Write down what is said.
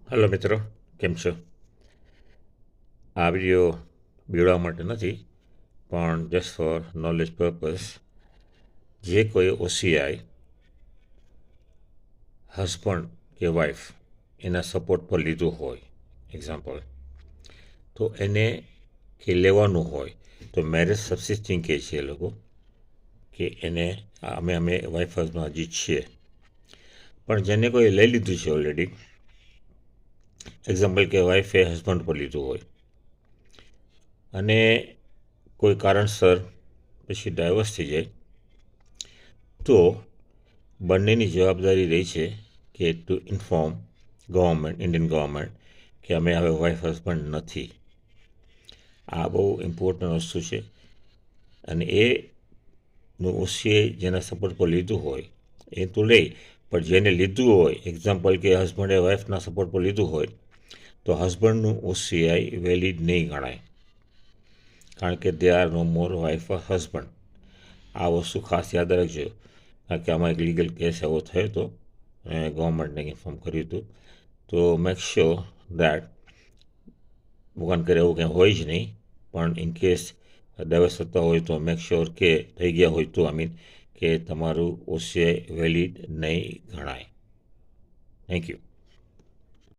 Hello મિત્રો, કેમ છો? આ વિડીયો બીવડાવવા માટે નથી, પણ જસ્ટ ફોર નોલેજ પર્પઝ. જે કોઈ ઓસીઆઈ હસબન્ડ કે વાઈફ એના સપોર્ટ પર લીધું હોય, એક્ઝામ્પલ, તો એને કે લેવાનું હોય તો મેરેજ સબસિસ્ટિંગ કહે છે એ લોકો, કે એને અમે વાઈફ હસબન્ડ હજી છીએ. પણ જેને કોઈ લઈ લીધું છે ઓલરેડી, એક્ઝામ્પલ કે વાઈફે હસબન્ડ પર લીધું હોય અને કોઈ કારણસર પછી ડાયવર્સ થઈ જાય, તો બંનેની જવાબદારી રહી છે કે two inform government, Indian government, કે અમે હવે વાઈફ હસબન્ડ નથી. આ બહુ ઇમ્પોર્ટન્ટ વસ્તુ છે. અને એનું ઓસીઆઈ જેના સપોર્ટ પર લીધું હોય એ તો લે, પણ જેને લીધું હોય, એક્ઝામ્પલ કે હસબન્ડે વાઈફના સપોર્ટ પર લીધું હોય, તો હસબન્ડનું ઓસીઆઈ વેલિડ નહીં ગણાય, કારણ કે they are no more wife or husband. આ વસ્તુ ખાસ યાદ રાખજો, કારણ કે આમાં એક લીગલ કેસ એવો થયો હતો, ગવર્મેન્ટને ઇન્ફોર્મ કર્યું હતું. તો મેક શ્યોર દેટ, ભગવાન કરે એવું કંઈ હોય જ નહીં, પણ ઇન કેસ ડાયવર્સ થતા હોય તો મેક શ્યોર કે થઈ ગયા હોય તો કે તમારું ઓસીઆઈ વેલિડ નહીં ગણાય. Thank you.